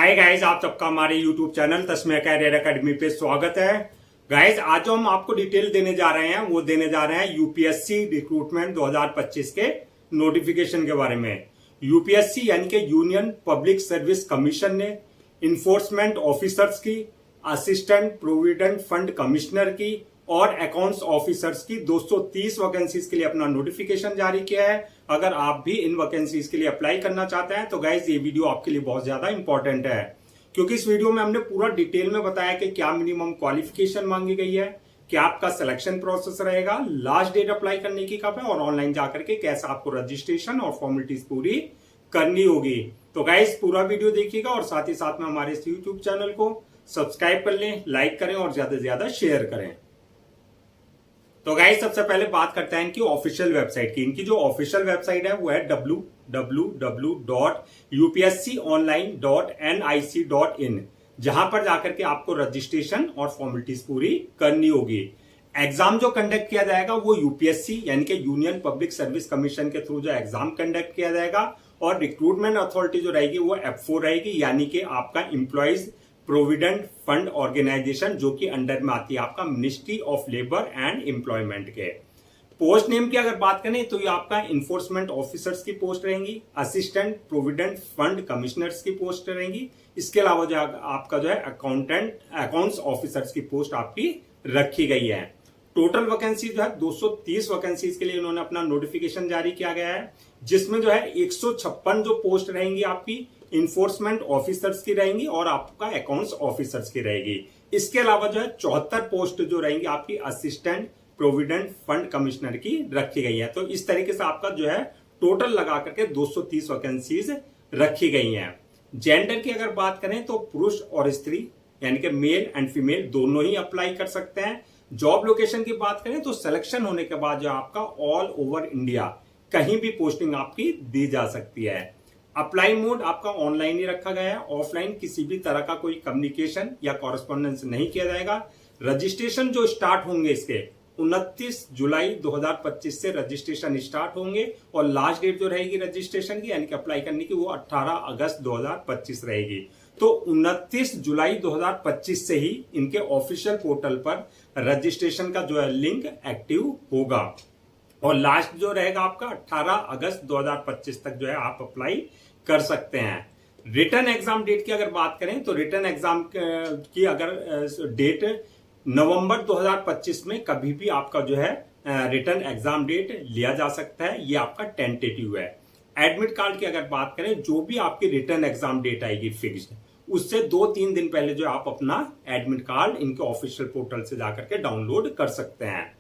Hi guys, आप सबका हमारे YouTube channel Tasmia career academy पे स्वागत है। गाइज, आज जो हम आपको डिटेल देने जा रहे हैं वो देने जा रहे हैं यूपीएससी रिक्रूटमेंट 2025 के नोटिफिकेशन के बारे में। यूपीएससी यानी कि यूनियन पब्लिक सर्विस कमीशन ने इन्फोर्समेंट ऑफिसर्स की, असिस्टेंट प्रोविडेंट फंड कमिश्नर की और अकाउंट्स ऑफिसर्स की 230 वैकेंसीज के लिए अपना नोटिफिकेशन जारी किया है। अगर आप भी इन वैकेंसीज के लिए अप्लाई करना चाहते हैं तो गाइज ये वीडियो आपके लिए बहुत ज्यादा इंपॉर्टेंट है, क्योंकि इस वीडियो में हमने पूरा डिटेल में बताया कि क्या मिनिमम क्वालिफिकेशन मांगी गई है, क्या आपका सिलेक्शन प्रोसेस रहेगा, लास्ट डेट अप्लाई करने की कब है और ऑनलाइन जाकर के कैसे आपको रजिस्ट्रेशन और फॉर्मेलिटीज पूरी करनी होगी। तो गाइज पूरा वीडियो देखिएगा और साथ ही साथ में हमारे इस यूट्यूब चैनल को सब्सक्राइब कर लें, लाइक करें और ज्यादा से ज्यादा शेयर करें। तो गाइस सबसे पहले बात करते हैं इनकी ऑफिशियल वेबसाइट की। इनकी जो ऑफिशियल वेबसाइट है वो है www.upsconline.nic.in, जहां पर जाकर के आपको रजिस्ट्रेशन और फॉर्मेलिटीज पूरी करनी होगी। एग्जाम जो कंडक्ट किया जाएगा वो यूपीएससी यानी कि यूनियन पब्लिक सर्विस कमीशन के थ्रू जो एग्जाम कंडक्ट किया जाएगा और रिक्रूटमेंट अथॉरिटी जो रहेगी वो F4 रहेगी, यानी कि आपका एम्प्लॉइज प्रोविडेंट फंड ऑर्गेनाइजेशन, जो कि अंडर में आती है आपका ministry of labour and employment के। पोस्ट नेम की अगर बात करें तो ये आपका इन्फोर्समेंट ऑफिसर्स की पोस्ट रहेंगी, असिस्टेंट प्रोविडेंट फंड कमिश्नर्स की पोस्ट रहेंगी। इसके अलावा जो आपका जो है अकाउंट्स ऑफिसर्स की पोस्ट आपकी रखी गई है। टोटल वैकेंसी जो है 230 वैकेंसीज के लिए इन्होंने अपना नोटिफिकेशन जारी किया गया है, जिसमें जो है 156 जो पोस्ट रहेंगी आपकी इन्फोर्समेंट ऑफिसर्स की रहेंगी और आपका अकाउंट्स ऑफिसर्स की रहेगी। इसके अलावा जो है 74 पोस्ट जो रहेंगी आपकी असिस्टेंट प्रोविडेंट फंड कमिश्नर की रखी गई है। तो इस तरीके से आपका जो है टोटल लगा करके 230 वैकेंसीज रखी गई हैं। जेंडर की अगर बात करें तो पुरुष और स्त्री यानी कि मेल एंड फीमेल दोनों ही अप्लाई कर सकते हैं। जॉब लोकेशन की बात करें तो सिलेक्शन होने के बाद जो आपका ऑल ओवर इंडिया कहीं भी पोस्टिंग आपकी दी जा सकती है। अप्लाई मोड आपका ऑनलाइन ही रखा गया है, ऑफलाइन किसी भी तरह का कोई कम्युनिकेशन या कॉरेस्पॉन्डेंस नहीं किया जाएगा। रजिस्ट्रेशन जो स्टार्ट होंगे इसके 29 जुलाई 2025 से रजिस्ट्रेशन स्टार्ट होंगे और लास्ट डेट जो रहेगी रजिस्ट्रेशन की यानी कि अप्लाई करने की वो 18 अगस्त 2025 रहेगी। तो 29 जुलाई 2025 से ही इनके ऑफिशियल पोर्टल पर रजिस्ट्रेशन का जो है लिंक एक्टिव होगा और लास्ट जो रहेगा आपका 18 अगस्त 2025 तक जो है आप अप्लाई कर सकते हैं। रिटर्न एग्जाम डेट की अगर बात करें तो रिटर्न एग्जाम की अगर डेट नवंबर 2025 में कभी भी आपका जो है रिटर्न एग्जाम डेट लिया जा सकता है, ये आपका टेंटेटिव है। एडमिट कार्ड की अगर बात करें, जो भी आपकी रिटर्न एग्जाम डेट आएगी फिक्स्ड, उससे 2-3 दिन पहले जो आप अपना एडमिट कार्ड इनके ऑफिशियल पोर्टल से जाकर के डाउनलोड कर सकते हैं।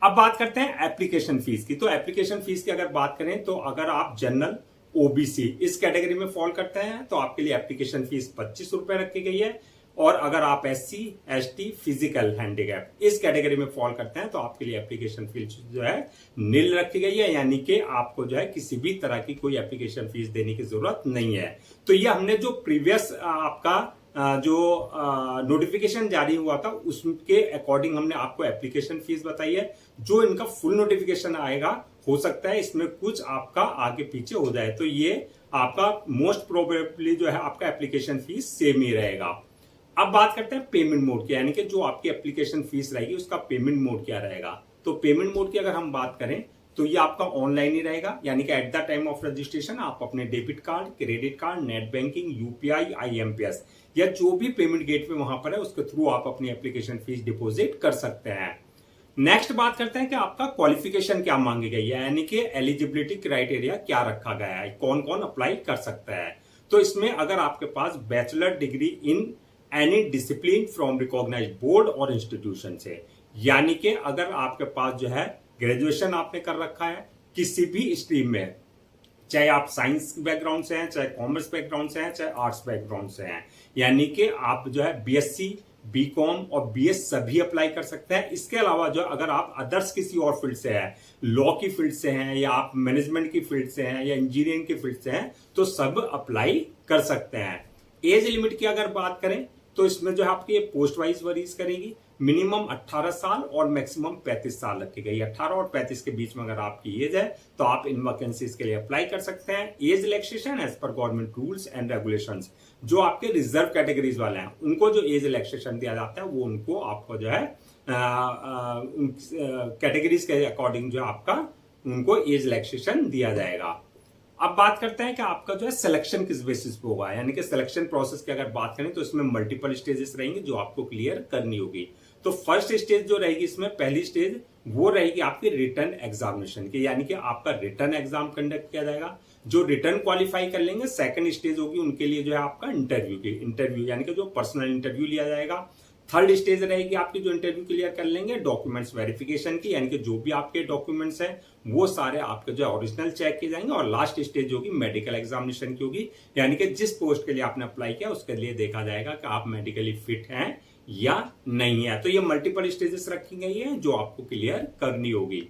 अब बात करते हैं एप्लीकेशन फीस की। तो एप्लीकेशन फीस की अगर बात करें तो अगर आप जनरल ओबीसी इस कैटेगरी में फॉल करते हैं तो आपके लिए एप्लीकेशन फीस 25 रुपए रखी गई है और अगर आप SC ST फिजिकल हैंडीकैप इस कैटेगरी में फॉल करते हैं तो आपके लिए एप्लीकेशन फीस जो है नील रखी गई है, यानी कि आपको जो है किसी भी तरह की कोई एप्लीकेशन फीस देने की जरूरत नहीं है। तो ये हमने जो प्रीवियस आपका जो नोटिफिकेशन जारी हुआ था उसके अकॉर्डिंग हमने आपको एप्लीकेशन फीस बताई है। जो इनका फुल नोटिफिकेशन आएगा हो सकता है इसमें कुछ आपका आगे पीछे हो जाए, तो ये आपका मोस्ट प्रोबेबली जो है आपका एप्लीकेशन फीस सेम ही रहेगा। अब बात करते हैं पेमेंट मोड की, यानी कि जो आपकी एप्लीकेशन फीस रहेगी उसका पेमेंट मोड क्या रहेगा। तो पेमेंट मोड की अगर हम बात करें तो ये आपका ऑनलाइन ही रहेगा, यानी कि at the time of registration आप अपने debit card, credit card, net banking, UPI, IMPS या जो भी पेमेंट गेटवे वहां पर है उसके थ्रू आप अपनी एप्लीकेशन फीस डिपॉजिट कर सकते हैं। नेक्स्ट बात करते हैं कि आपका क्वालिफिकेशन क्या मांगी गई है, यानी कि एलिजिबिलिटी क्राइटेरिया क्या रखा गया है, कौन कौन अप्लाई कर सकता है। तो इसमें अगर आपके पास bachelor degree in any discipline from recognised board और इंस्टीट्यूशन से, यानी कि अगर आपके पास जो है ग्रेजुएशन आपने कर रखा है किसी भी स्ट्रीम में, चाहे आप साइंस बैकग्राउंड से हैं, चाहे कॉमर्स बैकग्राउंड से हैं, चाहे आर्ट्स बैकग्राउंड से हैं, यानी कि आप जो है BSc, BCom और BS सभी अप्लाई कर सकते हैं। इसके अलावा जो अगर आप अदर्स किसी और फील्ड से हैं, लॉ की फील्ड से हैं या आप मैनेजमेंट की फील्ड से हैं या इंजीनियरिंग की फील्ड से हैं, तो सब अप्लाई कर सकते हैं। एज लिमिट की अगर बात करें तो इसमें जो है आपकी पोस्ट वाइज वरीज करेगी। मिनिमम 18 साल और मैक्सिमम 35 साल रखी गई। 18 और 35 के बीच में अगर आपकी एज है तो आप इन वैकेंसीज के लिए अप्लाई कर सकते हैं। Age relaxation as per government rules and regulations, जो आपके रिजर्व कैटेगरीज वाले हैं उनको जो एज रिलैक्सेशन दिया जाता है वो उनको आपको जो है कैटेगरीज के अकॉर्डिंग जो आपका उनको एज रिलैक्सेशन दिया जाएगा। अब बात करते हैं कि आपका जो है सिलेक्शन किस बेसिस पे होगा, यानी कि सिलेक्शन प्रोसेस की अगर बात करें तो इसमें मल्टीपल स्टेजेस रहेंगी जो आपको क्लियर करनी होगी। तो फर्स्ट स्टेज जो रहेगी इसमें, पहली स्टेज वो रहेगी आपकी रिटर्न एग्जामिनेशन की, यानी कि आपका रिटर्न एग्जाम कंडक्ट किया जाएगा। जो रिटर्न क्वालिफाई कर लेंगे सेकंड स्टेज होगी उनके लिए जो है आपका इंटरव्यू यानी कि जो पर्सनल इंटरव्यू लिया जाएगा। थर्ड स्टेज रहेगी आपकी जो इंटरव्यू क्लियर कर लेंगे डॉक्यूमेंट्स वेरिफिकेशन की, यानी कि जो भी आपके डॉक्यूमेंट्स हैं वो सारे आपके जो है ओरिजिनल चेक किए जाएंगे। और लास्ट स्टेज होगी मेडिकल एग्जामिनेशन की होगी, यानी कि जिस पोस्ट के लिए आपने अप्लाई किया उसके लिए देखा जाएगा कि आप मेडिकली फिट हैं या नहीं है। तो ये मल्टीपल स्टेजेस रखी गई है जो आपको क्लियर करनी होगी।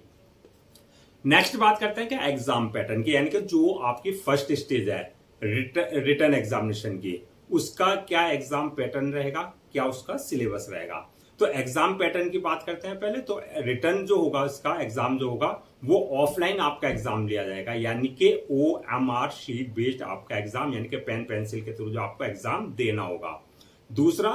नेक्स्ट बात करते हैं कि एग्जाम पैटर्न की, यानी कि जो आपकी फर्स्ट स्टेज है रिटर्न एग्जामिनेशन की, उसका क्या एग्जाम पैटर्न रहेगा, क्या उसका सिलेबस रहेगा। तो एग्जाम पैटर्न की बात करते हैं पहले। तो रिटर्न जो होगा इसका एग्जाम जो होगा वो ऑफलाइन आपका एग्जाम लिया जाएगा, यानी कि OMR शीट बेस्ड आपका एग्जाम, यानी कि पेन पेंसिल के थ्रू जो आपको एग्जाम देना होगा। दूसरा,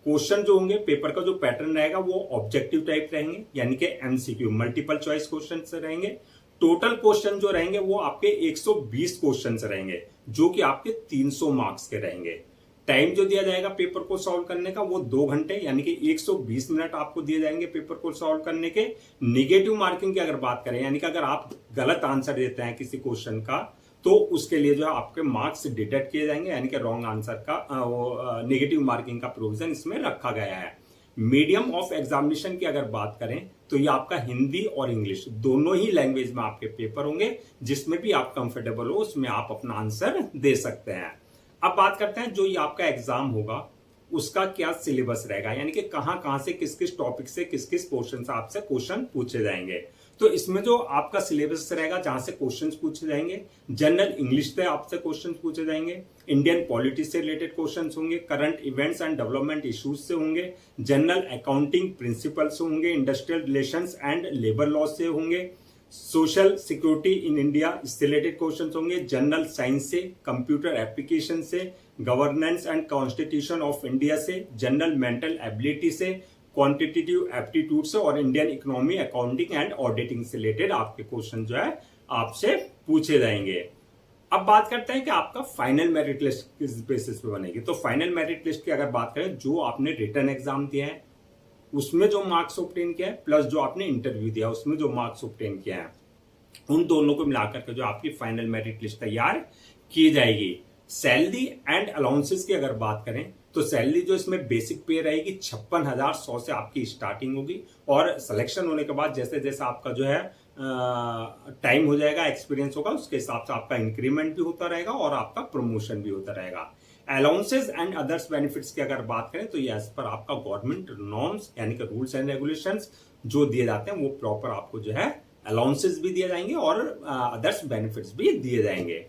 क्वेश्चन जो होंगे पेपर का जो पैटर्न रहेगा वो ऑब्जेक्टिव टाइप रहेंगे, यानी कि MCQ मल्टीपल चॉइस क्वेश्चन रहेंगे। टोटल क्वेश्चन जो रहेंगे वो आपके 120 क्वेश्चन रहेंगे जो कि आपके 300 मार्क्स के रहेंगे। टाइम जो दिया जाएगा पेपर को सॉल्व करने का वो 2 घंटे, यानी कि 120 मिनट आपको दिए जाएंगे पेपर को सॉल्व करने के। निगेटिव मार्किंग की अगर बात करें, यानी कि अगर आप गलत आंसर देते हैं किसी क्वेश्चन का तो उसके लिए जो है आपके मार्क्स डिडक्ट किए जाएंगे, यानी कि रॉन्ग आंसर का नेगेटिव मार्किंग का प्रोविजन इसमें रखा गया है। मीडियम ऑफ एग्जामिनेशन की अगर बात करें तो ये आपका हिंदी और इंग्लिश दोनों ही लैंग्वेज में आपके पेपर होंगे, जिसमें भी आप कंफर्टेबल हो उसमें आप अपना आंसर दे सकते हैं। अब बात करते हैं जो ये आपका एग्जाम होगा उसका क्या सिलेबस रहेगा, यानी कि कहां से किस किस टॉपिक से किस किस पोर्शन से आपसे क्वेश्चन पूछे जाएंगे। तो इसमें जो आपका सिलेबस रहेगा जहां से क्वेश्चंस पूछे जाएंगे, जनरल इंग्लिश से आपसे क्वेश्चंस पूछे जाएंगे, इंडियन पॉलिटी से रिलेटेड क्वेश्चंस होंगे, current events and development issues से होंगे, जनरल अकाउंटिंग प्रिंसिपल्स होंगे, industrial relations and labour law से होंगे, सोशल सिक्योरिटी इन इंडिया इससे रिलेटेड क्वेश्चंस होंगे, जनरल साइंस से, कंप्यूटर एप्लीकेशन से, governance and constitution of India से, जनरल मेंटल एबिलिटी से, क्वांटिटेटिव एप्टीट्यूड से और Indian economy accounting and auditing से रिलेटेड आपके क्वेश्चन जो है आपसे पूछे जाएंगे। अब बात करते हैं कि आपका फाइनल मेरिट लिस्ट किस बेसिस पे बनेगी। तो फाइनल मेरिट लिस्ट की अगर बात करें, जो आपने रिटर्न एग्जाम दिया है उसमें जो मार्क्स ऑब्टेन किया है प्लस जो आपने इंटरव्यू दिया उसमें जो मार्क्स ऑब्टेन किया है, उन दोनों को मिलाकर के जो आपकी फाइनल मेरिट लिस्ट तैयार की जाएगी। सैलरी एंड अलाउंसेस की अगर बात करें तो सैलरी जो इसमें बेसिक पे रहेगी 56,100 से आपकी स्टार्टिंग होगी, और सिलेक्शन होने के बाद जैसे जैसे आपका जो है टाइम हो जाएगा, एक्सपीरियंस होगा, उसके हिसाब से आपका इंक्रीमेंट भी होता रहेगा और आपका प्रमोशन भी होता रहेगा। अलाउंसेस एंड अदर्स बेनिफिट्स की अगर बात करें तो ये एज पर आपका गवर्नमेंट नॉर्म्स यानी कि रूल्स एंड रेगुलेशंस जो दिए जाते हैं वो प्रॉपर आपको जो है अलाउंसेस भी दिए जाएंगे और अदर्स बेनिफिट्स भी दिए जाएंगे।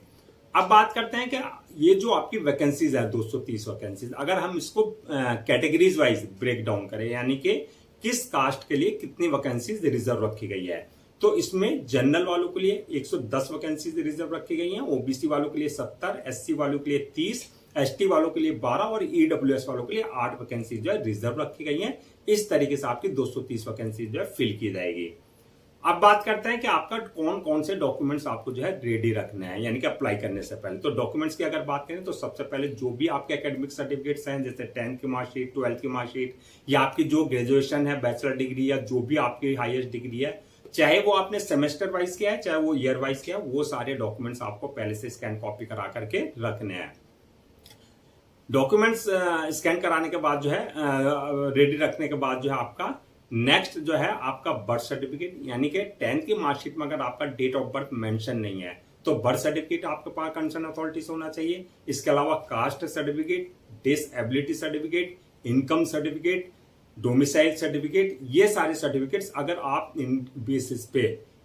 अब बात करते हैं कि ये जो आपकी वैकेंसीज है 230 वैकेंसीज, अगर हम इसको कैटेगरीज वाइज ब्रेक डाउन करें, यानी कि किस कास्ट के लिए कितनी वैकेंसीज रिजर्व रखी गई है, तो इसमें जनरल वालों के लिए 110 वैकेंसीज रिजर्व रखी गई हैं, ओबीसी वालों के लिए 70, एससी वालों के लिए 30, एसटी वालों के लिए 12 और ईडब्ल्यूएस वालों के लिए 8 वैकेंसी जो है रिजर्व रखी गई हैं। इस तरीके से आपकी 230 वैकेंसी जो है फिल की जाएगी। अब बात करते हैं कि आपका कौन कौन से डॉक्यूमेंट्स आपको जो है रेडी रखने हैं, यानी कि अप्लाई करने से पहले। तो डॉक्यूमेंट्स की अगर बात करें तो सबसे पहले जो भी आपके एकेडमिक सर्टिफिकेट्स हैं, जैसे 10th की मार्कशीट, 12th की मार्कशीट, या आपकी जो ग्रेजुएशन है, बैचलर डिग्री या जो भी आपकी हाईएस्ट डिग्री है, चाहे वो आपने सेमेस्टर वाइज किया है चाहे वो ईयर वाइज किया है, वो सारे डॉक्यूमेंट्स आपको पहले से स्कैन कॉपी करा करके रखने हैं। डॉक्यूमेंट्स स्कैन कराने के बाद जो है रेडी रखने के बाद जो है आपका नेक्स्ट जो है आपका बर्थ सर्टिफिकेट, यानी कि 10th की मार्कशीट में अगर आपका डेट ऑफ बर्थ मेंशन नहीं है तो बर्थ सर्टिफिकेट आपके पास कंसर्न अथॉरिटी से होना चाहिए। इसके अलावा caste certificate, disability certificate, income certificate, domicile certificate, ये सारे सर्टिफिकेट्स अगर आप इन बेसिस पे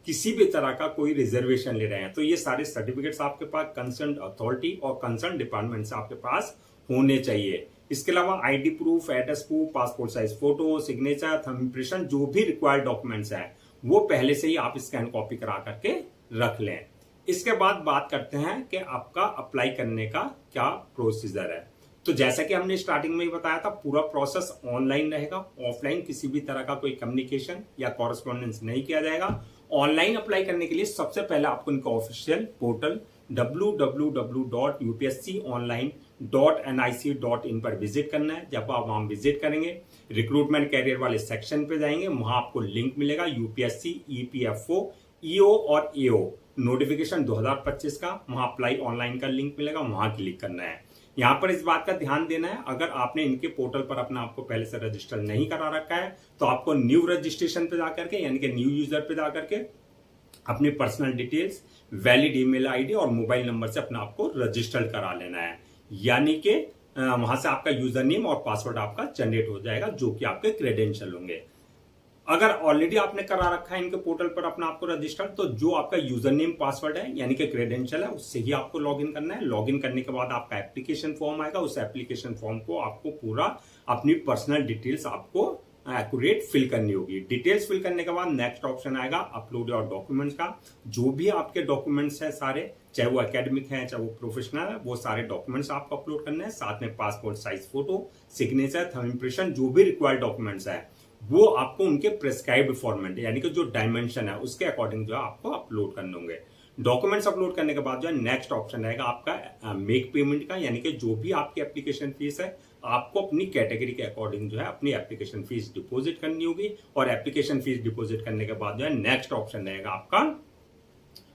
किसी भी तरह का कोई रिजर्वेशन ले रहे हैं तो ये सारे सर्टिफिकेट्स आपके पास कंसर्न अथॉरिटी और कंसर्न डिपार्टमेंट से आपके पास होने चाहिए। इसके अलावा ID proof, address proof, passport size photo, signature, thumb impression, जो भी रिक्वायर्ड डॉक्यूमेंट्स है वो पहले से ही आप स्कैन कॉपी करा करके रख लें। इसके बाद बात करते हैं कि आपका अप्लाई करने का क्या प्रोसीजर है। तो जैसा कि हमने स्टार्टिंग में ही बताया था, पूरा प्रोसेस ऑनलाइन रहेगा, ऑफलाइन किसी भी तरह का कोई कम्युनिकेशन या कॉरेस्पॉन्डेंस नहीं किया जाएगा। ऑनलाइन अप्लाई करने के लिए सबसे पहले आपको इनका ऑफिशियल पोर्टल www.upsconline.nic.in पर विजिट करना है। जब आप वहां विजिट करेंगे, रिक्रूटमेंट कैरियर वाले सेक्शन पे जाएंगे, वहां आपको लिंक मिलेगा यूपीएससी, ईपीएफओ, ईओ और एओ नोटिफिकेशन 2025 का, वहां अप्लाई ऑनलाइन का लिंक मिलेगा, वहां क्लिक करना है। यहां पर इस बात का ध्यान देना है, अगर आपने इनके पोर्टल पर अपना आपको पहले से रजिस्टर नहीं करा रखा है तो आपको न्यू रजिस्ट्रेशन पे जाकर के, यानी कि न्यू यूजर पे जाकर के अपनी personal details, valid email ID और मोबाइल नंबर से अपना आपको रजिस्टर करा लेना है। यानी कि वहां से आपका यूजर नेम और पासवर्ड आपका जनरेट हो जाएगा, जो कि आपके क्रेडेंशियल होंगे। अगर ऑलरेडी आपने करा रखा है इनके पोर्टल पर अपना आपको रजिस्टर, तो जो आपका यूजर नेम पासवर्ड है यानी कि क्रेडेंशियल है, उससे ही आपको लॉगिन करना है। लॉगिन करने के बाद आपका एप्लीकेशन फॉर्म आएगा, उस एप्लीकेशन फॉर्म को आपको पूरा अपनी पर्सनल डिटेल्स आपको एक्यूरेट फिल करनी होगी। डिटेल्स फिल करने के बाद नेक्स्ट ऑप्शन आएगा अपलोड योर डॉक्यूमेंट्स का। जो भी आपके डॉक्यूमेंट्स हैं सारे, चाहे वो एकेडमिक है चाहे वो प्रोफेशनल है, वो सारे डॉक्यूमेंट्स आपको अपलोड करने हैं। साथ में passport size photo, signature, thumb impression, जो भी रिक्वायर्ड डॉक्यूमेंट्स है वो आपको उनके प्रेस्क्राइब्ड फॉर्मेट यानी कि जो डायमेंशन है उसके अकॉर्डिंग जो है आपको अपलोड करने होंगे। डॉक्यूमेंट्स अपलोड करने के बाद जो है नेक्स्ट ऑप्शन रहेगा आपका मेक पेमेंट का, यानी कि जो भी आपकी एप्लीकेशन फीस है आपको अपनी कैटेगरी के अकॉर्डिंग जो है अपनी एप्लीकेशन फीस डिपॉजिट करनी होगी। और एप्लीकेशन फीस डिपॉजिट करने के बाद जो है नेक्स्ट ऑप्शन रहेगा आपका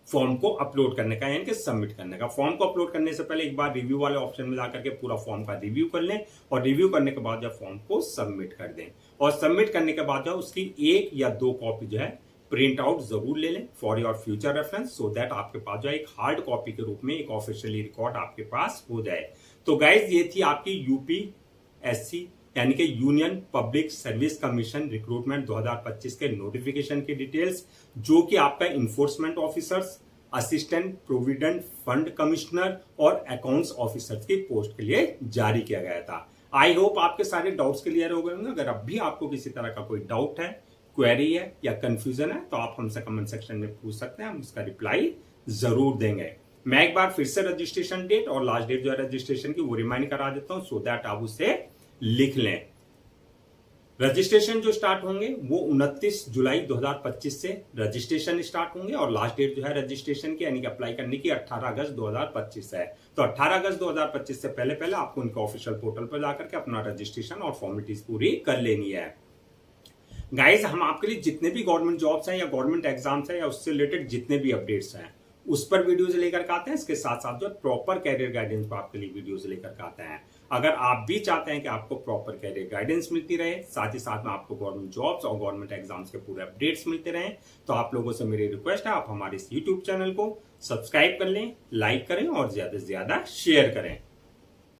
फॉर्म को अपलोड करने का, यानी कि सबमिट करने का। फॉर्म को अपलोड करने से पहले एक बार रिव्यू वाले ऑप्शन में जाकर के पूरा फॉर्म का रिव्यू कर लें और रिव्यू करने के बाद जो फॉर्म को सबमिट कर दें। और सबमिट करने के बाद जो उसकी 1 या 2 कॉपी जो है प्रिंट आउट जरूर ले लें for your future reference, so that आपके पास जो है एक हार्ड कॉपी के रूप में एक ऑफिशियली रिकॉर्ड आपके पास हो जाए। तो गाइज ये थी आपकी यूपीएससी यानी कि union public service commission recruitment 2025 के नोटिफिकेशन की डिटेल्स, जो कि आपका enforcement officers, assistant provident fund commissioner और अकाउंट्स ऑफिसर्स की पोस्ट के लिए जारी किया गया था। आई होप आपके सारे डाउट्स क्लियर हो गए होंगे। अगर अब भी आपको किसी तरह का कोई डाउट है, क्वेरी है या कंफ्यूजन है तो आप हमसे कमेंट सेक्शन में पूछ सकते हैं, हम उसका रिप्लाई जरूर देंगे। मैं एक बार फिर से रजिस्ट्रेशन डेट और लास्ट डेट जो है रजिस्ट्रेशन की वो रिमाइंड करा देता हूं, सो दैट आप उसे लिख लें। रजिस्ट्रेशन जो स्टार्ट होंगे वो 29 जुलाई 2025 से रजिस्ट्रेशन स्टार्ट होंगे और लास्ट डेट जो है रजिस्ट्रेशन की यानी कि अप्लाई करने की 18 अगस्त 2025 है। तो 18 अगस्त 2025 से पहले पहले आपको उनके ऑफिशियल पोर्टल पर जाकर के अपना रजिस्ट्रेशन और फॉर्मेलिटीज पूरी कर लेनी है। गाइज, हम आपके लिए जितने भी गवर्नमेंट जॉब्स हैं या गवर्नमेंट एग्जाम्स हैं या उससे रिलेटेड जितने भी अपडेट्स हैं उस पर वीडियोज लेकर के आते हैं। इसके साथ साथ जो प्रॉपर कैरियर गाइडेंस पर आपके लिए वीडियोज लेकर के आते हैं। अगर आप भी चाहते हैं कि आपको प्रॉपर कैरियर गाइडेंस मिलती रहे, साथ ही साथ में आपको गवर्नमेंट जॉब्स और गवर्नमेंट एग्जाम्स के पूरे अपडेट्स मिलते रहें, तो आप लोगों से मेरी रिक्वेस्ट है आप हमारे इस यूट्यूब चैनल को सब्सक्राइब कर लें, लाइक करें और ज्यादा से ज्यादा शेयर करें।